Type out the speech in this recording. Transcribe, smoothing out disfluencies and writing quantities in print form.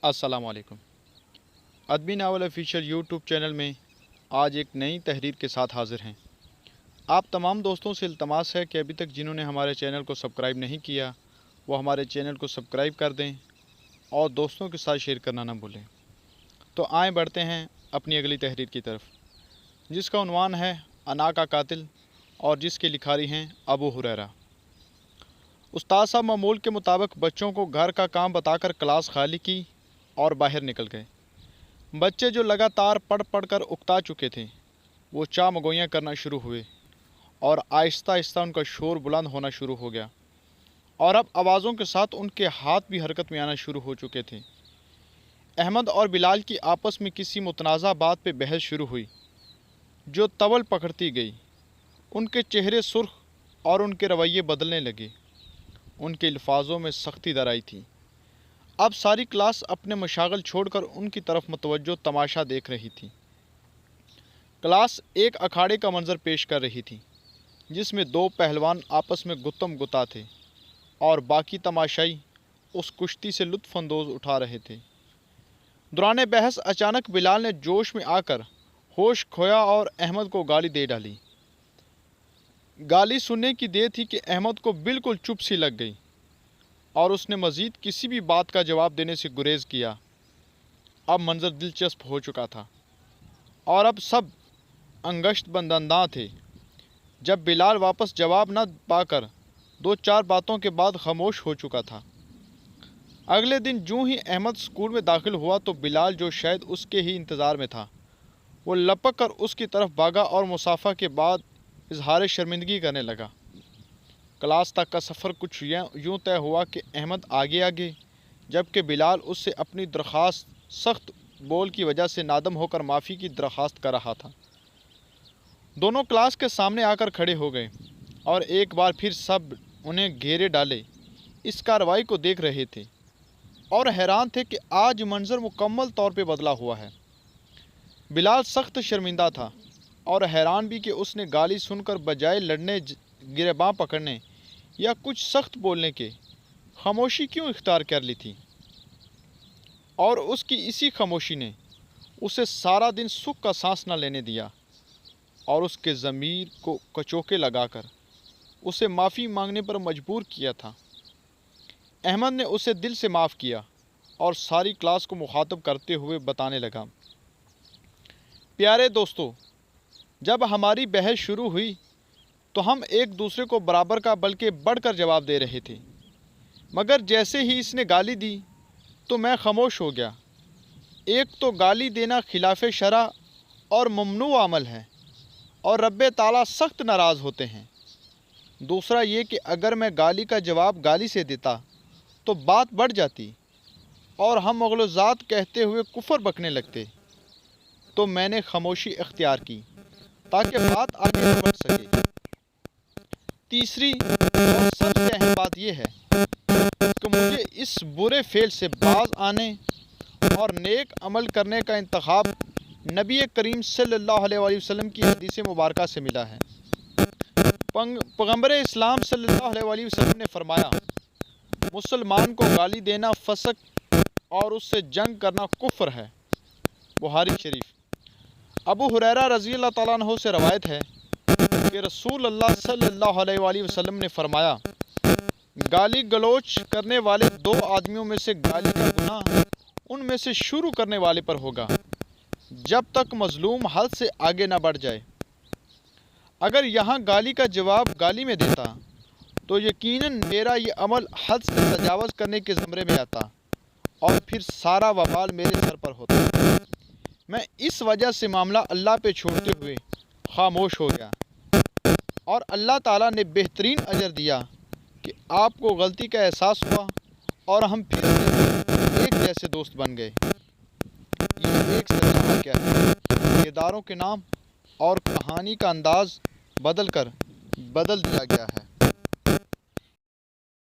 अस्सलाम वालेकुम। अदबी नावल ऑफिशियल यूट्यूब चैनल में आज एक नई तहरीर के साथ हाज़िर हैं। आप तमाम दोस्तों से इल्तमास है कि अभी तक जिन्होंने हमारे चैनल को सब्सक्राइब नहीं किया वो हमारे चैनल को सब्सक्राइब कर दें और दोस्तों के साथ शेयर करना ना भूलें। तो आए बढ़ते हैं अपनी अगली तहरीर की तरफ, जिसका उन्वान है अना का कातिल और जिसके लिखारी हैं अबू हुरैरा। उस्ताद साहब मामूल के मुताबिक बच्चों को घर का काम बताकर क्लास खाली की और बाहर निकल गए। बच्चे जो लगातार पढ़ कर उकता चुके थे वो चा मगोइयाँ करना शुरू हुए और आहिस्ता आहिस्ता उनका शोर बुलंद होना शुरू हो गया और अब आवाज़ों के साथ उनके हाथ भी हरकत में आना शुरू हो चुके थे। अहमद और बिलाल की आपस में किसी मुतनाज़ा बात पे बहस शुरू हुई जो तवल पकड़ती गई। उनके चेहरे सुर्ख और उनके रवैये बदलने लगे। उनके अल्फाजों में सख्ती दर आई थी। अब सारी क्लास अपने मशागल छोड़कर उनकी तरफ मुतवज्जो तमाशा देख रही थी। क्लास एक अखाड़े का मंजर पेश कर रही थी जिसमें दो पहलवान आपस में गुत्तम गुता थे और बाकी तमाशाई उस कुश्ती से लुत्फ़ अंदोज़ उठा रहे थे। दौरान बहस अचानक बिलाल ने जोश में आकर होश खोया और अहमद को गाली दे डाली। गाली सुनने की देर थी कि अहमद को बिल्कुल चुप सी लग गई और उसने मज़ीद किसी भी बात का जवाब देने से गुरेज़ किया। अब मंज़र दिलचस्प हो चुका था और अब सब अंगश्त बंदंदा थे। जब बिलाल वापस जवाब न पाकर दो चार बातों के बाद खामोश हो चुका था। अगले दिन जूँ ही अहमद स्कूल में दाखिल हुआ तो बिलाल, जो शायद उसके ही इंतज़ार में था, वो लपक कर उसकी तरफ भागा और मुसाफ़ा के बाद इजहार शर्मिंदगी करने लगा। क्लास तक का सफ़र कुछ यूँ तय हुआ कि अहमद आगे आगे जबकि बिलाल उससे अपनी दरख्वास्त सख्त बोल की वजह से नादम होकर माफ़ी की दरख्वास्त कर रहा था। दोनों क्लास के सामने आकर खड़े हो गए और एक बार फिर सब उन्हें घेरे डाले इस कार्रवाई को देख रहे थे और हैरान थे कि आज मंजर मुकम्मल तौर पे बदला हुआ है। बिलाल सख्त शर्मिंदा था और हैरान भी कि उसने गाली सुनकर बजाय लड़ने, गिरबां पकड़ने या कुछ सख्त बोलने के खामोशी क्यों इख्तियार कर ली थी। और उसकी इसी खामोशी ने उसे सारा दिन सुख का सांस न लेने दिया और उसके ज़मीर को कचोके लगाकर उसे माफ़ी मांगने पर मजबूर किया था। अहमद ने उसे दिल से माफ़ किया और सारी क्लास को मुखातब करते हुए बताने लगा, प्यारे दोस्तों, जब हमारी बहस शुरू हुई तो हम एक दूसरे को बराबर का बल्कि बढ़कर जवाब दे रहे थे, मगर जैसे ही इसने गाली दी तो मैं खामोश हो गया। एक तो गाली देना खिलाफ शरअ और ममनू अमल है और रब्बे ताला सख्त नाराज़ होते हैं। दूसरा ये कि अगर मैं गाली का जवाब गाली से देता तो बात बढ़ जाती और हम मग़लूज़ात कहते हुए कुफ़र बकने लगते। तो मैंने खामोशी इख्तियार की ताकि बात आगे न बढ़ सके। तीसरी और सबसे अहम बात यह है कि मुझे इस बुरे फ़ेल से बाज आने और नेक अमल करने का इंतखाब नबी करीम सल्लल्लाहु अलैहि वसल्लम की हदीस मुबारका से मिला है। पैगंबर इस्लाम सल्लल्लाहु अलैहि वसल्लम ने फरमाया, मुसलमान को गाली देना फसक और उससे जंग करना कुफ्र है। बुखारी शरीफ। अबू हुरैरा रज़ी अल्लाह तआला अन्हु से रवायत है कि रसूल अल्लाह सल्लल्लाहु अलैहि वसल्लम ने फरमाया, गाली गलोच करने वाले दो आदमियों में से गाली का गुनाह उनमें से शुरू करने वाले पर होगा जब तक मजलूम हद से आगे न बढ़ जाए। अगर यहाँ गाली का जवाब गाली में देता तो यकीनन मेरा ये अमल हद से तजावज़ करने के ज़मरे में आता और फिर सारा वबाल मेरे सर पर होता। मैं इस वजह से मामला अल्लाह पे छोड़ते हुए खामोश हो गया और अल्लाह ताला ने बेहतरीन अजर दिया कि आपको गलती का एहसास हुआ और हम फिर से एक जैसे दोस्त बन गए। ये एक सच्चा वाक़या है। किरदारों के नाम और कहानी का अंदाज़ बदल दिया गया है।